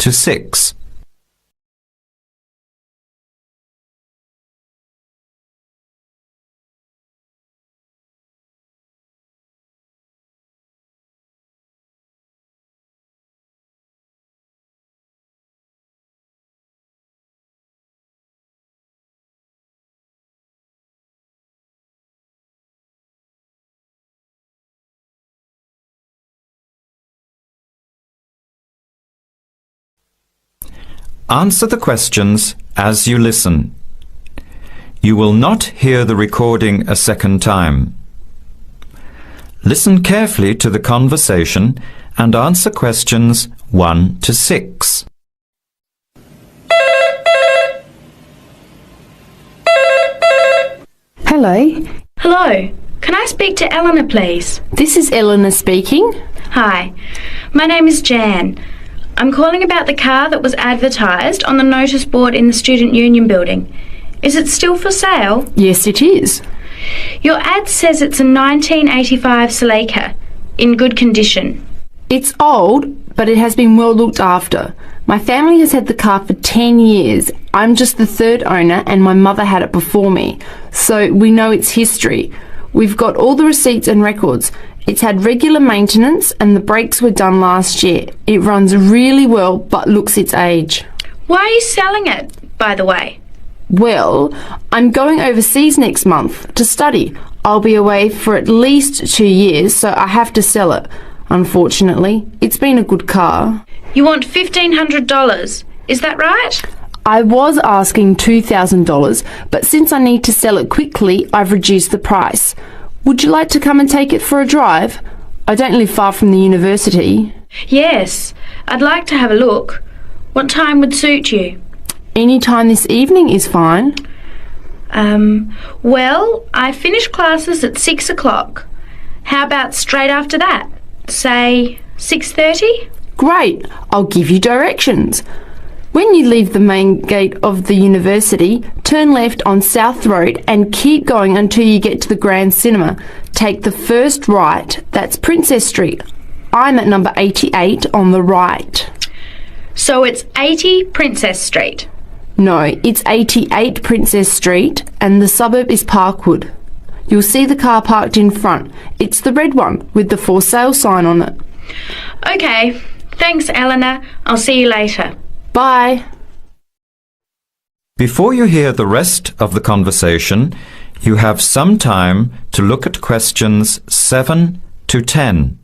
to 6. Answer the questions as you listen. You will not hear the recording a second time. Listen carefully to the conversation and answer questions 1 to 6. Hello. Hello. Can I speak to Eleanor, please? This is Eleanor speaking. Hi. My name is Jan. I'm calling about the car that was advertised on the notice board in the Student Union building. Is it still for sale? Yes, it is. Your ad says it's a 1985 Celica, in good condition. It's old, but it has been well looked after. My family has had the car for 10 years. I'm just the third owner and my mother had it before me, so we know its history. We've got all the receipts and records. It's had regular maintenance and the brakes were done last year. It runs really well but looks its age. Why are you selling it, by the way? Well, I'm going overseas next month to study. I'll be away for at least 2 years, so I have to sell it. Unfortunately, it's been a good car. You want $1,500, is that right? I was asking $2,000, but since I need to sell it quickly, I've reduced the price. Would you like to come and take it for a drive? I don't live far from the university. Yes, I'd like to have a look. What time would suit you? Any time this evening is fine. Well, I finish classes at 6 o'clock. How about straight after that? Say 6:30? Great, I'll give you directions. When you leave the main gate of the university, turn left on South Road and keep going until you get to the Grand Cinema. Take the first right, that's Princess Street. I'm at number 88 on the right. So it's 80 Princess Street? No, it's 88 Princess Street and the suburb is Parkwood. You'll see the car parked in front. It's the red one with the for sale sign on it. Okay, thanks Eleanor. I'll see you later. Bye. Before you hear the rest of the conversation, you have some time to look at questions 7 to 10.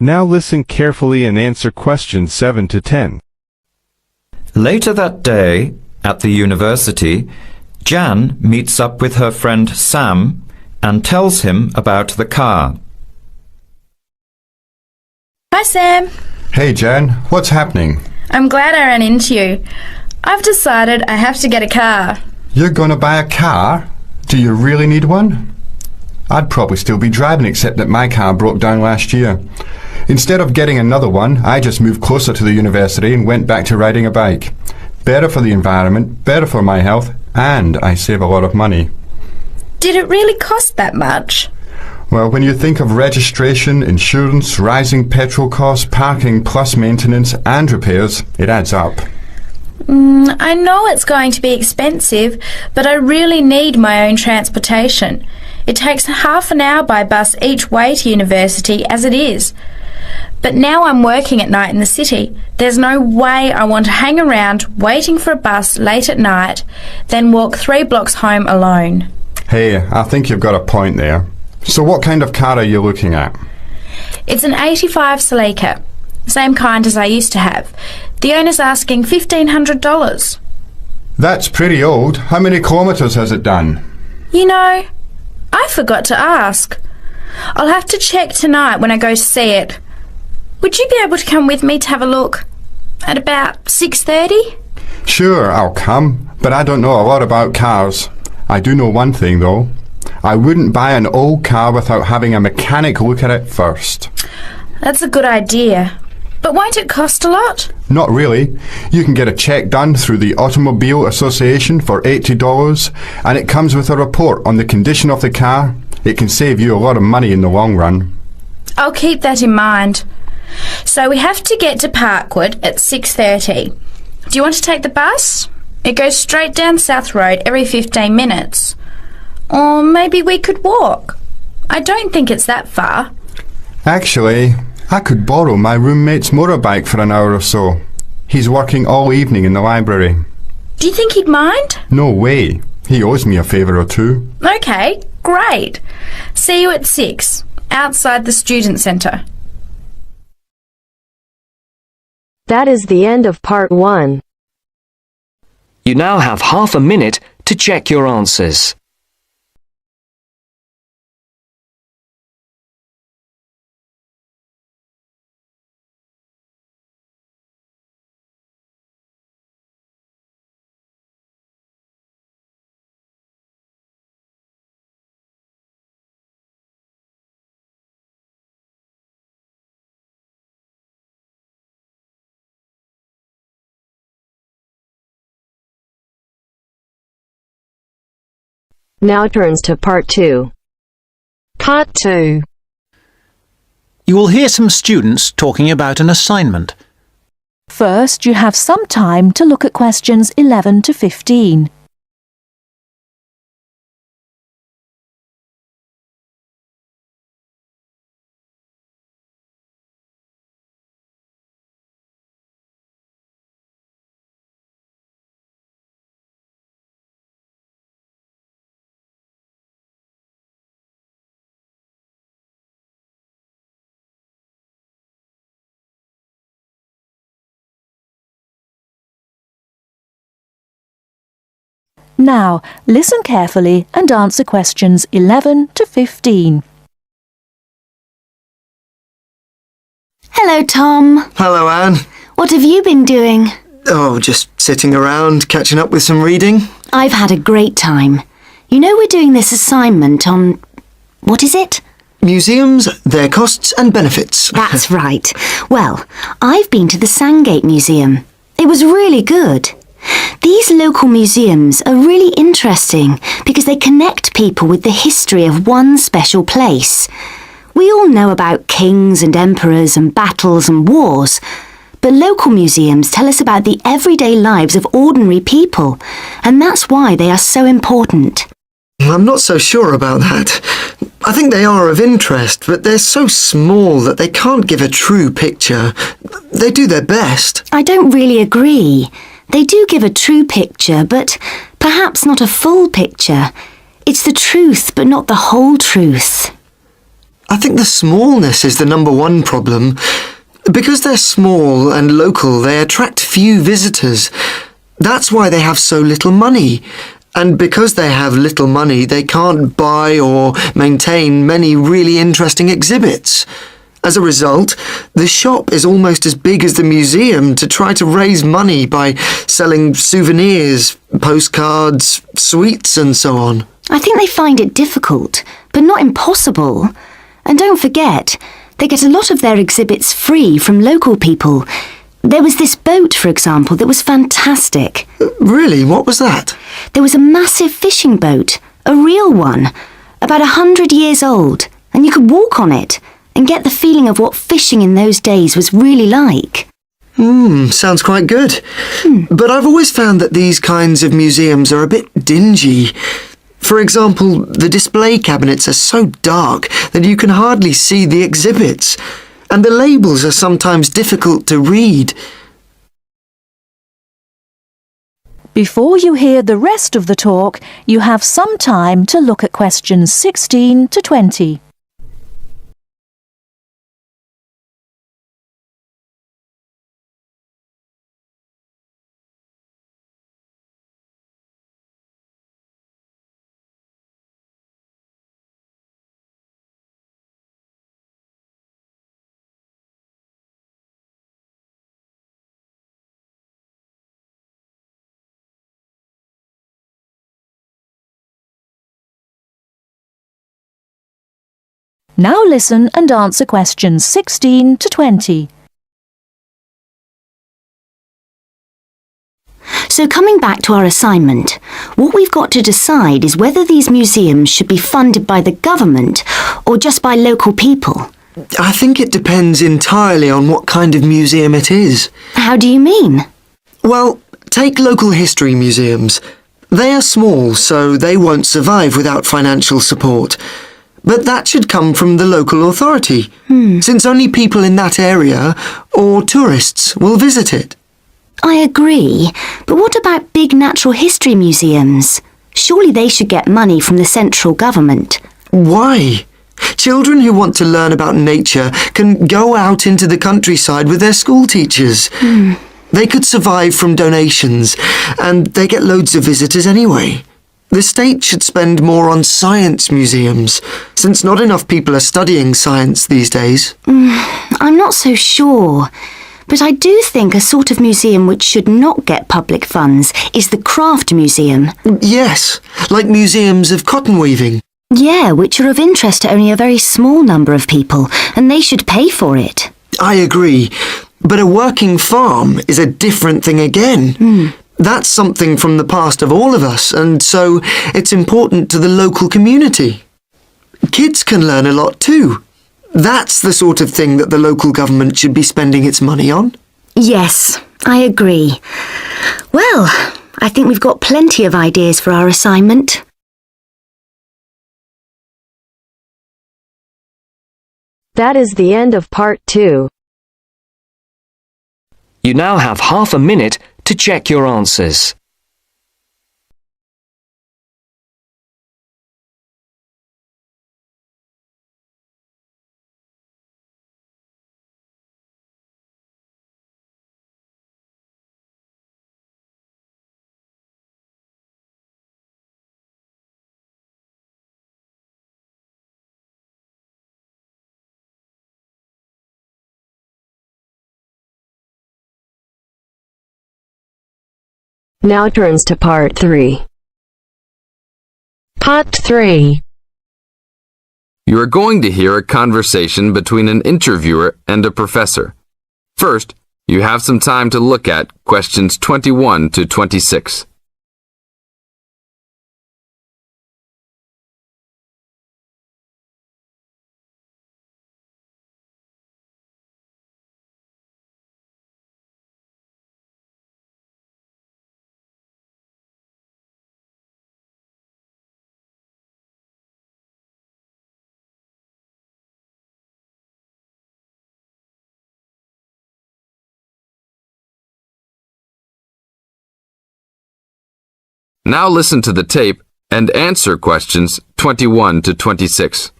Now listen carefully and answer questions 7 to 10. Later that day, at the university, Jan meets up with her friend Sam and tells him about the car. Hi Sam. Hey Jan, what's happening? I'm glad I ran into you. I've decided I have to get a car. You're gonna buy a car? Do you really need one? I'd probably still be driving except that my car broke down last year. Instead of getting another one, I just moved closer to the university and went back to riding a bike. Better for the environment, better for my health, and I save a lot of money. Did it really cost that much? Well, when you think of registration, insurance, rising petrol costs, parking plus maintenance and repairs, it adds up. I know it's going to be expensive, but I really need my own transportation. It takes half an hour by bus each way to university as it is. But now I'm working at night in the city. There's no way I want to hang around waiting for a bus late at night, then walk 3 blocks home alone. Hey, I think you've got a point there. So what kind of car are you looking at? It's an 85 Celica, same kind as I used to have. The owner's asking $1,500. That's pretty old. How many kilometres has it done? You know, I forgot to ask. I'll have to check tonight when I go to see it. Would you be able to come with me to have a look? At about 6:30? Sure, I'll come, but I don't know a lot about cars. I do know one thing, though. I wouldn't buy an old car without having a mechanic look at it first. That's a good idea. But won't it cost a lot? Not really. You can get a check done through the Automobile Association for $80, and it comes with a report on the condition of the car. It can save you a lot of money in the long run. I'll keep that in mind. So we have to get to Parkwood at 6:30. Do you want to take the bus? It goes straight down South Road every 15 minutes. Or maybe we could walk. I don't think it's that far. Actually, I could borrow my roommate's motorbike for an hour or so. He's working all evening in the library. Do you think he'd mind? No way. He owes me a favour or two. Okay, great. See you at 6, outside the student centre. That is the end of part 1. You now have half a minute to check your answers. Now turns to part 2. Part 2. You will hear some students talking about an assignment. First, you have some time to look at questions 11 to 15. Now, listen carefully and answer questions 11 to 15. Hello, Tom. Hello, Anne. What have you been doing? Oh, just sitting around, catching up with some reading. I've had a great time. You know we're doing this assignment on... what is it? Museums, their costs and benefits. That's right. Well, I've been to the Sandgate Museum. It was really good. These local museums are really interesting because they connect people with the history of one special place. We all know about kings and emperors and battles and wars, but local museums tell us about the everyday lives of ordinary people, and that's why they are so important. I'm not so sure about that. I think they are of interest, but they're so small that they can't give a true picture. They do their best. I don't really agree. They do give a true picture, but perhaps not a full picture. It's the truth, but not the whole truth. I think the smallness is the number one problem. Because they're small and local, they attract few visitors. That's why they have so little money. And because they have little money, they can't buy or maintain many really interesting exhibits. As a result, the shop is almost as big as the museum to try to raise money by selling souvenirs, postcards, sweets and so on. I think they find it difficult, but not impossible. And don't forget, they get a lot of their exhibits free from local people. There was this boat, for example, that was fantastic. Really? What was that? There was a massive fishing boat, a real one, about 100 years old, and you could walk on it and get the feeling of what fishing in those days was really like. Sounds quite good. But I've always found that these kinds of museums are a bit dingy. For example, the display cabinets are so dark that you can hardly see the exhibits, and the labels are sometimes difficult to read. Before you hear the rest of the talk, you have some time to look at questions 16 to 20. Now listen and answer questions 16 to 20. So coming back to our assignment, what we've got to decide is whether these museums should be funded by the government or just by local people. I think it depends entirely on what kind of museum it is. How do you mean? Well, take local history museums. They are small, so they won't survive without financial support. But that should come from the local authority, since only people in that area or tourists will visit it. I agree, but what about big natural history museums? Surely they should get money from the central government. Why? Children who want to learn about nature can go out into the countryside with their school teachers. They could survive from donations, and they get loads of visitors anyway. The state should spend more on science museums, since not enough people are studying science these days. I'm not so sure. But I do think a sort of museum which should not get public funds is the craft museum. Yes, like museums of cotton weaving. Yeah, which are of interest to only a very small number of people, and they should pay for it. I agree, but a working farm is a different thing again. That's something from the past of all of us, and so it's important to the local community. Kids can learn a lot too. That's the sort of thing that the local government should be spending its money on. Yes, I agree. Well, I think we've got plenty of ideas for our assignment. That is the end of part 2. You now have half a minute to check your answers. Now turns to part 3. Part 3. You are going to hear a conversation between an interviewer and a professor. First, you have some time to look at questions 21 to 26. Now listen to the tape and answer questions 21 to 26.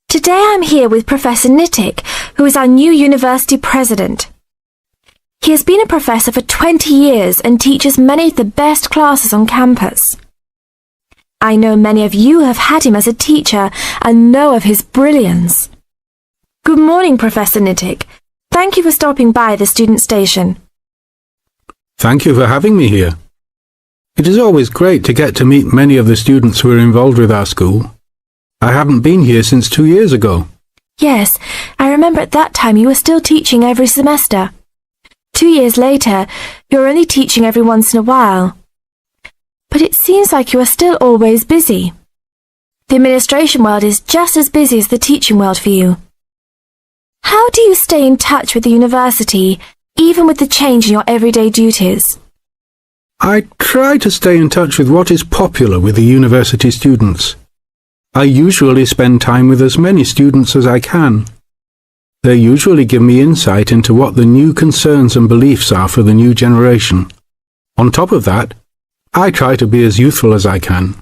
Today I'm here with Professor Nittick, who is our new university president. He has been a professor for 20 years and teaches many of the best classes on campus. I know many of you have had him as a teacher and know of his brilliance. Good morning, Professor Nittick. Thank you for stopping by the student station. Thank you for having me here. It is always great to get to meet many of the students who are involved with our school. I haven't been here since 2 years ago. Yes, I remember at that time you were still teaching every semester. 2 years later, you're only teaching every once in a while. But it seems like you are still always busy. The administration world is just as busy as the teaching world for you. How do you stay in touch with the university, even with the change in your everyday duties? I try to stay in touch with what is popular with the university students. I usually spend time with as many students as I can. They usually give me insight into what the new concerns and beliefs are for the new generation. On top of that, I try to be as youthful as I can.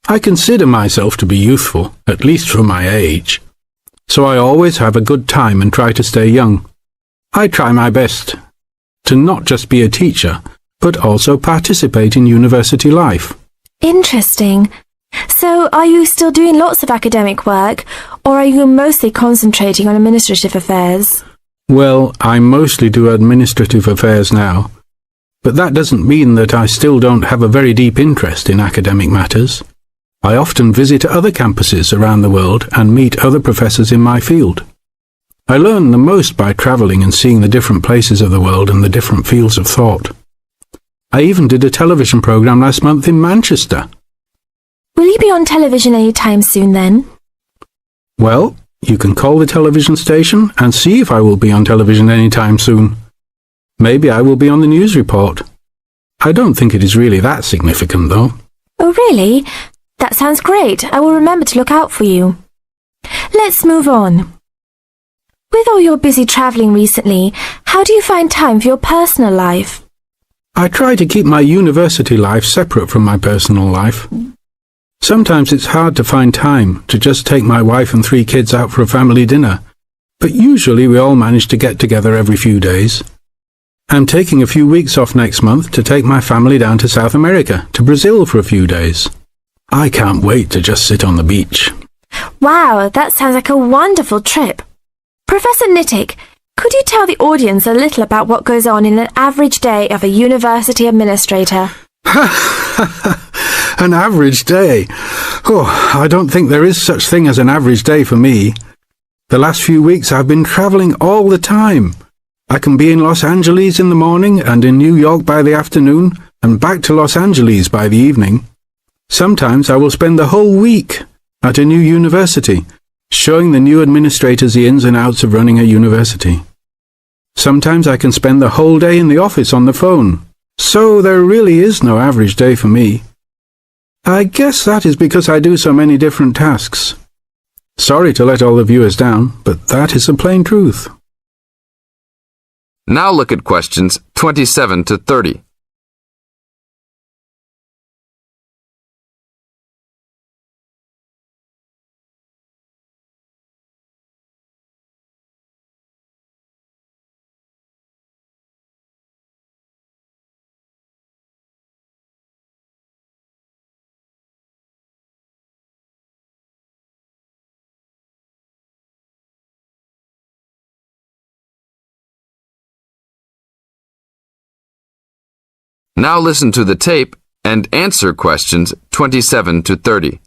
I consider myself to be youthful, at least for my age. So I always have a good time and try to stay young. I try my best to not just be a teacher, but also participate in university life. Interesting. So, are you still doing lots of academic work, or are you mostly concentrating on administrative affairs? Well, I mostly do administrative affairs now, but that doesn't mean that I still don't have a very deep interest in academic matters. I often visit other campuses around the world and meet other professors in my field. I learn the most by travelling and seeing the different places of the world and the different fields of thought. I even did a television programme last month in Manchester. Will you be on television any time soon then? Well, you can call the television station and see if I will be on television any time soon. Maybe I will be on the news report. I don't think it is really that significant, though. Oh, really? That sounds great. I will remember to look out for you. Let's move on. With all your busy travelling recently, how do you find time for your personal life? I try to keep my university life separate from my personal life. Sometimes it's hard to find time to just take my wife and 3 kids out for a family dinner, but usually we all manage to get together every few days. I'm taking a few weeks off next month to take my family down to South America, to Brazil for a few days. I can't wait to just sit on the beach. Wow, that sounds like a wonderful trip. Professor Nittick, could you tell the audience a little about what goes on in an average day of a university administrator? An average day? Oh, I don't think there is such thing as an average day for me. The last few weeks I've been travelling all the time. I can be in Los Angeles in the morning and in New York by the afternoon and back to Los Angeles by the evening. Sometimes I will spend the whole week at a new university, showing the new administrators the ins and outs of running a university. Sometimes I can spend the whole day in the office on the phone, so there really is no average day for me. I guess that is because I do so many different tasks. Sorry to let all the viewers down, but that is the plain truth. Now look at questions 27 to 30. Now listen to the tape and answer questions 27 to 30.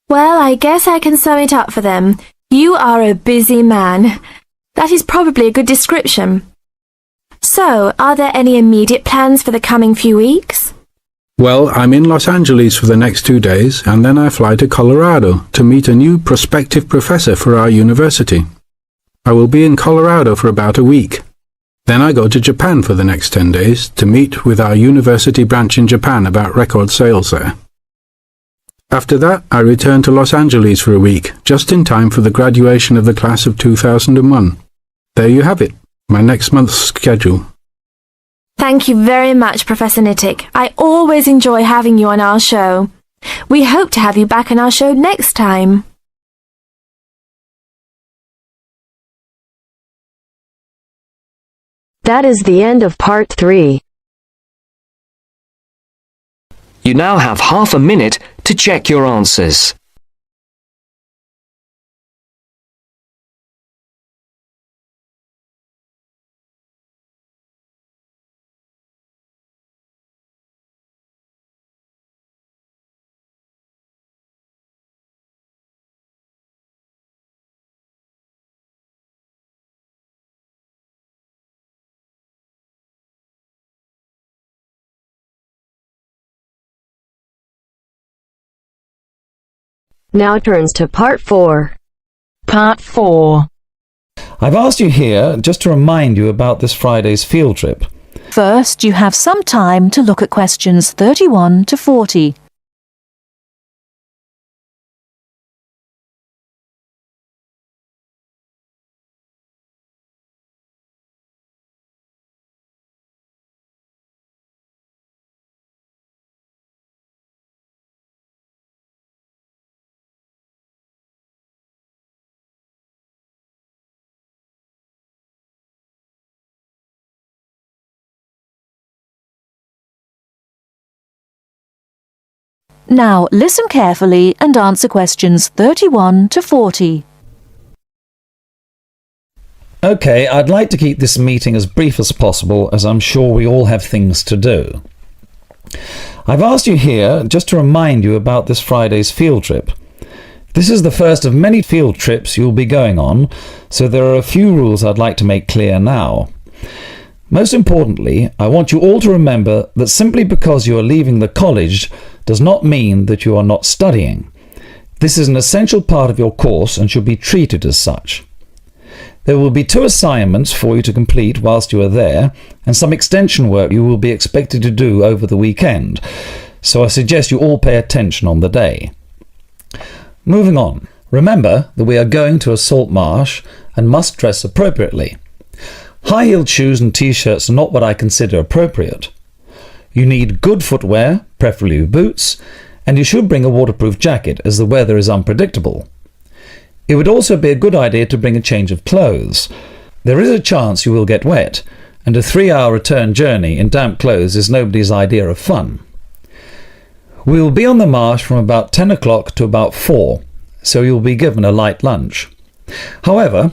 Well, I guess I can sum it up for them. You are a busy man. That is probably a good description. So, are there any immediate plans for the coming few weeks? Well, I'm in Los Angeles for the next 2 days, and then I fly to Colorado to meet a new prospective professor for our university. I will be in Colorado for about a week. Then I go to Japan for the next 10 days to meet with our university branch in Japan about record sales there. After that, I return to Los Angeles for a week, just in time for the graduation of the class of 2001. There you have it, my next month's schedule. Thank you very much, Professor Nittick. I always enjoy having you on our show. We hope to have you back on our show next time. That is the end of part 3. You now have half a minute to check your answers. Now turns to part 4. Part 4. I've asked you here just to remind you about this Friday's field trip. First, you have some time to look at questions 31 to 40. Now listen carefully and answer questions 31 to 40. OK, I'd like to keep this meeting as brief as possible, as I'm sure we all have things to do. I've asked you here just to remind you about this Friday's field trip. This is the first of many field trips you'll be going on, so there are a few rules I'd like to make clear now. Most importantly, I want you all to remember that simply because you are leaving the college does not mean that you are not studying. This is an essential part of your course and should be treated as such. There will be 2 assignments for you to complete whilst you are there, and some extension work you will be expected to do over the weekend, so I suggest you all pay attention on the day. Moving on, remember that we are going to a salt marsh and must dress appropriately. High-heeled shoes and t-shirts are not what I consider appropriate. You need good footwear, preferably boots, and you should bring a waterproof jacket as the weather is unpredictable. It would also be a good idea to bring a change of clothes. There is a chance you will get wet, and a 3-hour return journey in damp clothes is nobody's idea of fun. We will be on the marsh from about 10 o'clock to about 4, so you will be given a light lunch. However,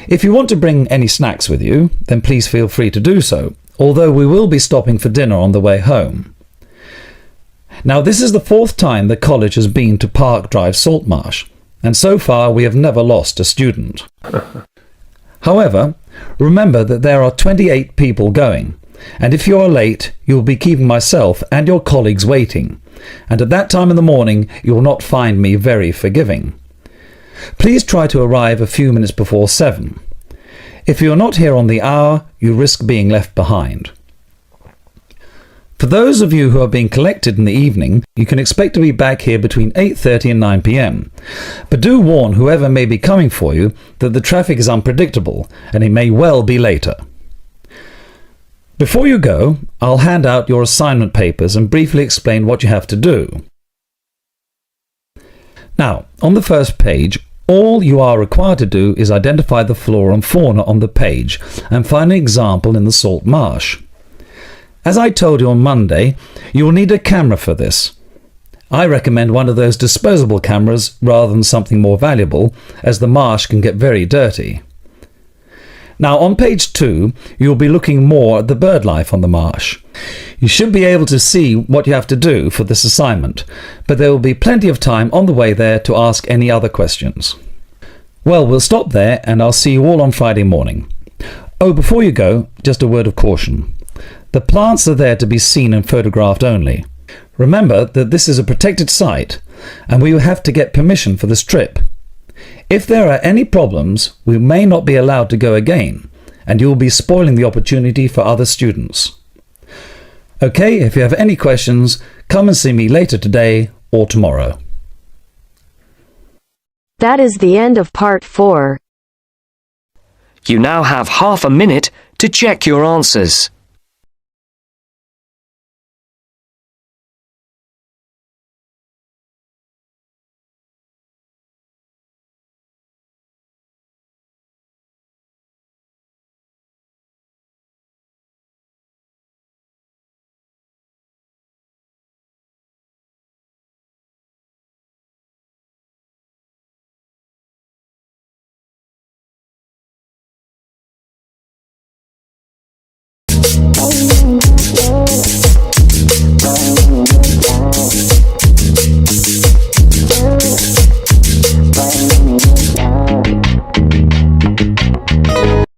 if you want to bring any snacks with you, then please feel free to do so, although we will be stopping for dinner on the way home. Now, this is the 4th time the college has been to Park Drive Saltmarsh, and so far we have never lost a student. However, remember that there are 28 people going, and if you are late, you will be keeping myself and your colleagues waiting, and at that time in the morning you will not find me very forgiving. Please try to arrive a few minutes before 7. If you are not here on the hour, you risk being left behind. For those of you who are being collected in the evening, you can expect to be back here between 8:30 and 9 p.m. But do warn whoever may be coming for you that the traffic is unpredictable and it may well be later. Before you go, I'll hand out your assignment papers and briefly explain what you have to do. Now, on the first page, all you are required to do is identify the flora and fauna on the page and find an example in the salt marsh. As I told you on Monday, you will need a camera for this. I recommend one of those disposable cameras rather than something more valuable, as the marsh can get very dirty. Now on page 2, you will be looking more at the bird life on the marsh. You should be able to see what you have to do for this assignment, but there will be plenty of time on the way there to ask any other questions. Well, we'll stop there and I'll see you all on Friday morning. Oh, before you go, just a word of caution. The plants are there to be seen and photographed only. Remember that this is a protected site and we will have to get permission for this trip. If there are any problems, we may not be allowed to go again, and you will be spoiling the opportunity for other students. Okay, if you have any questions, come and see me later today or tomorrow. That is the end of part 4. You now have half a minute to check your answers.